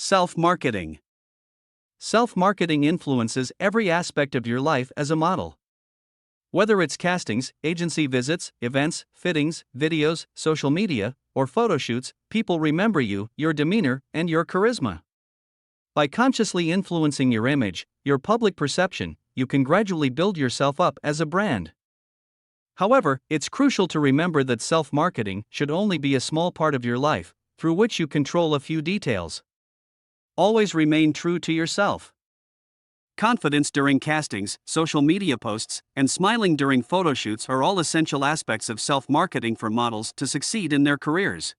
Self-marketing. Self-marketing influences every aspect of your life as a model. Whether it's castings, agency visits, events, fittings, videos, social media, or photo shoots, people remember you, your demeanor, and your charisma. By consciously influencing your image, your public perception, you can gradually build yourself up as a brand. However, it's crucial to remember that self-marketing should only be a small part of your life, through which you control a few details. Always remain true to yourself. Confidence during castings, social media posts, and smiling during photo shoots are all essential aspects of self-marketing for models to succeed in their careers.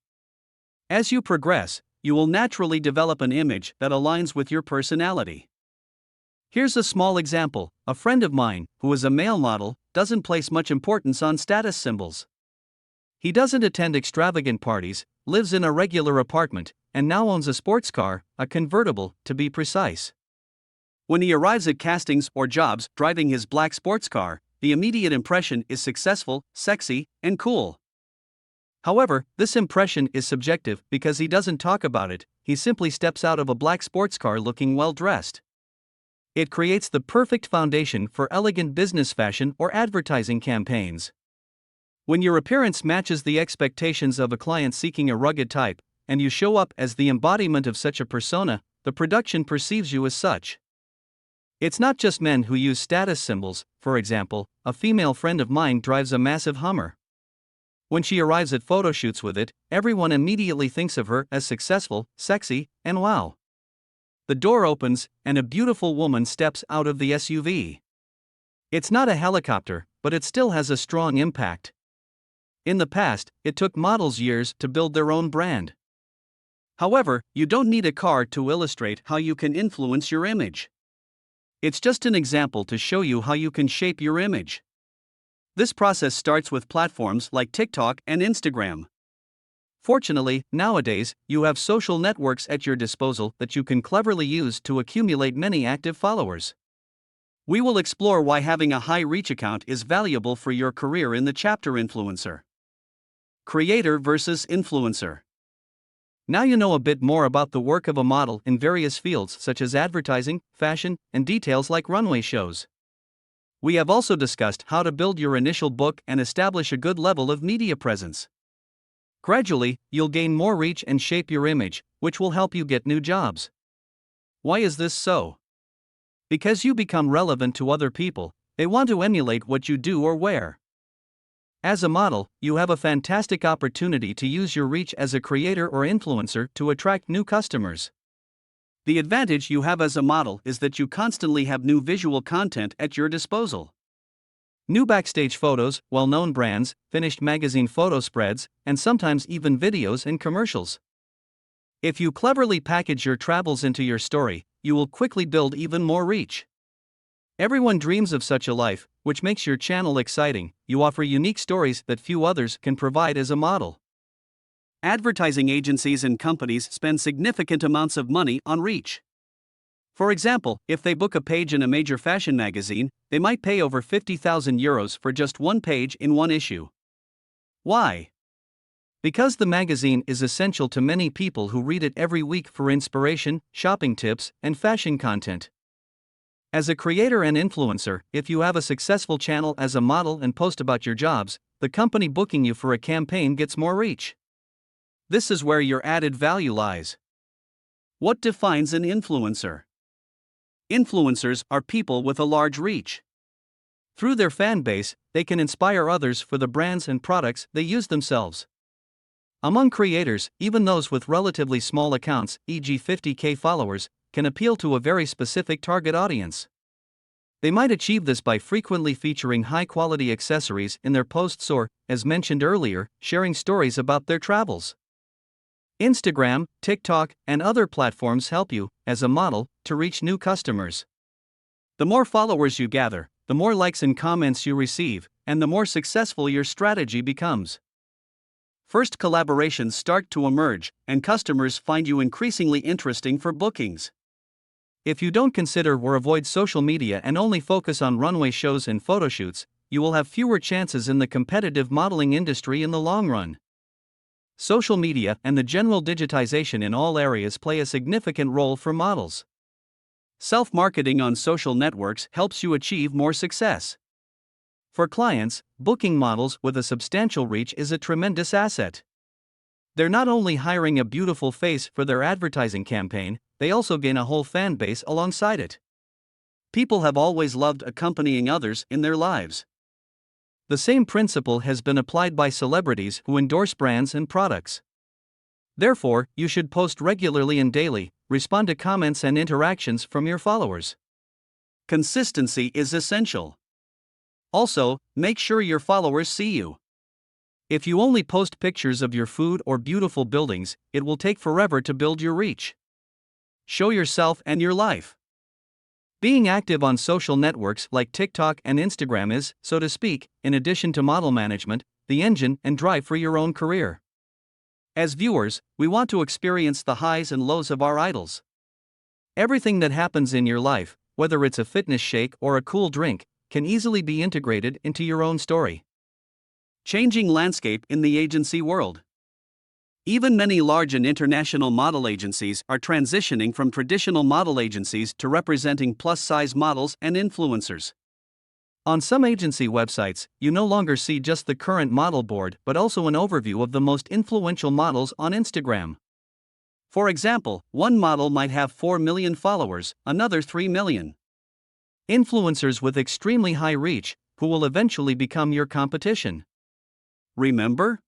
As you progress, you will naturally develop an image that aligns with your personality. Here's a small example. A friend of mine, who is a male model, doesn't place much importance on status symbols. He doesn't attend extravagant parties, lives in a regular apartment, and now owns a sports car, a convertible, to be precise. When he arrives at castings or jobs driving his black sports car, the immediate impression is successful, sexy, and cool. However, this impression is subjective because he doesn't talk about it, he simply steps out of a black sports car looking well dressed. It creates the perfect foundation for elegant business fashion or advertising campaigns. When your appearance matches the expectations of a client seeking a rugged type, and you show up as the embodiment of such a persona, the production perceives you as such. It's not just men who use status symbols. For example, a female friend of mine drives a massive Hummer. When she arrives at photo shoots with it, everyone immediately thinks of her as successful, sexy, and wow. The door opens, and a beautiful woman steps out of the SUV. It's not a helicopter, but it still has a strong impact. In the past, it took models years to build their own brand. However, you don't need a car to illustrate how you can influence your image. It's just an example to show you how you can shape your image. This process starts with platforms like TikTok and Instagram. Fortunately, nowadays, you have social networks at your disposal that you can cleverly use to accumulate many active followers. We will explore why having a high reach account is valuable for your career in the chapter Influencer. Creator versus influencer. Now you know a bit more about the work of a model in various fields such as advertising, fashion, and details like runway shows. We have also discussed how to build your initial book and establish a good level of media presence. Gradually, you'll gain more reach and shape your image, which will help you get new jobs. Why is this so? Because you become relevant to other people, they want to emulate what you do or wear. As a model, you have a fantastic opportunity to use your reach as a creator or influencer to attract new customers. The advantage you have as a model is that you constantly have new visual content at your disposal. New backstage photos, well-known brands, finished magazine photo spreads, and sometimes even videos and commercials. If you cleverly package your travels into your story, you will quickly build even more reach. Everyone dreams of such a life, which makes your channel exciting. You offer unique stories that few others can provide as a model. Advertising agencies and companies spend significant amounts of money on reach. For example, if they book a page in a major fashion magazine, they might pay over €50,000 for just one page in one issue. Why? Because the magazine is essential to many people who read it every week for inspiration, shopping tips, and fashion content. As a creator and influencer, if you have a successful channel as a model and post about your jobs, the company booking you for a campaign gets more reach. This is where your added value lies. What defines an influencer? Influencers are people with a large reach. Through their fan base, they can inspire others for the brands and products they use themselves. Among creators, even those with relatively small accounts, e.g. 50K followers, can appeal to a very specific target audience. They might achieve this by frequently featuring high-quality accessories in their posts or, as mentioned earlier, sharing stories about their travels. Instagram, TikTok, and other platforms help you, as a model, to reach new customers. The more followers you gather, the more likes and comments you receive, and the more successful your strategy becomes. First, collaborations start to emerge, and customers find you increasingly interesting for bookings. If you don't consider or avoid social media and only focus on runway shows and photo shoots, you will have fewer chances in the competitive modeling industry in the long run. Social media and the general digitization in all areas play a significant role for models. Self-marketing on social networks helps you achieve more success. For clients, booking models with a substantial reach is a tremendous asset. They're not only hiring a beautiful face for their advertising campaign, they also gain a whole fan base alongside it. People have always loved accompanying others in their lives. The same principle has been applied by celebrities who endorse brands and products. Therefore, you should post regularly and daily, respond to comments and interactions from your followers. Consistency is essential. Also, make sure your followers see you. If you only post pictures of your food or beautiful buildings, it will take forever to build your reach. Show yourself and your life. Being active on social networks like TikTok and Instagram is, so to speak, in addition to model management, the engine and drive for your own career. As viewers, we want to experience the highs and lows of our idols. Everything that happens in your life, whether it's a fitness shake or a cool drink, can easily be integrated into your own story. Changing landscape in the agency world. Even many large and international model agencies are transitioning from traditional model agencies to representing plus-size models and influencers. On some agency websites, you no longer see just the current model board but also an overview of the most influential models on Instagram. For example, one model might have 4 million followers, another 3 million. Influencers with extremely high reach, who will eventually become your competition. Remember?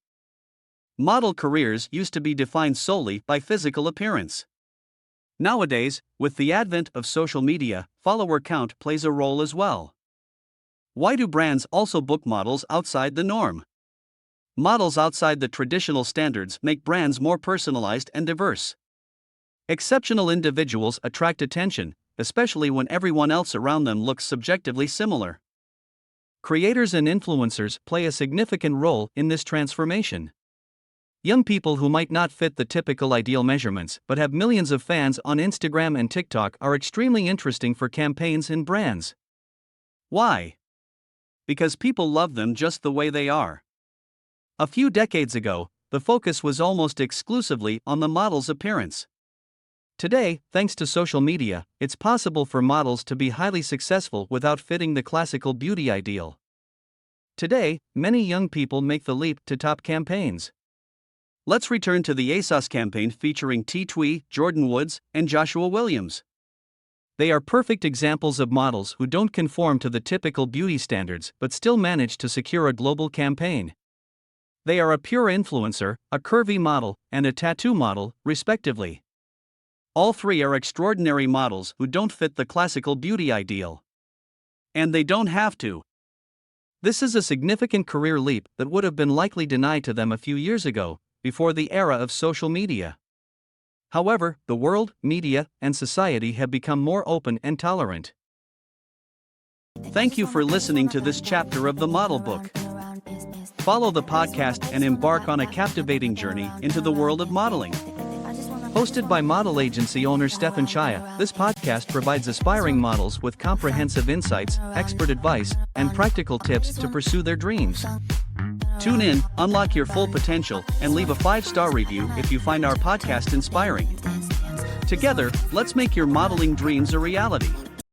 Model careers used to be defined solely by physical appearance. Nowadays, with the advent of social media, follower count plays a role as well. Why do brands also book models outside the norm? Models outside the traditional standards make brands more personalized and diverse. Exceptional individuals attract attention, especially when everyone else around them looks subjectively similar. Creators and influencers play a significant role in this transformation. Young people who might not fit the typical ideal measurements but have millions of fans on Instagram and TikTok are extremely interesting for campaigns and brands. Why? Because people love them just the way they are. A few decades ago, the focus was almost exclusively on the model's appearance. Today, thanks to social media, it's possible for models to be highly successful without fitting the classical beauty ideal. Today, many young people make the leap to top campaigns. Let's return to the ASOS campaign featuring T. Twee, Jordan Woods, and Joshua Williams. They are perfect examples of models who don't conform to the typical beauty standards but still manage to secure a global campaign. They are a pure influencer, a curvy model, and a tattoo model, respectively. All three are extraordinary models who don't fit the classical beauty ideal. And they don't have to. This is a significant career leap that would have been likely denied to them a few years ago, before the era of social media. However, the world, media, and society have become more open and tolerant. Thank you for listening to this chapter of the Model Book. Follow the podcast and embark on a captivating journey into the world of modeling. Hosted by model agency owner Stefan Chaya, this podcast provides aspiring models with comprehensive insights, expert advice, and practical tips to pursue their dreams. Tune in, unlock your full potential, and leave a 5-star review if you find our podcast inspiring. Together, let's make your modeling dreams a reality.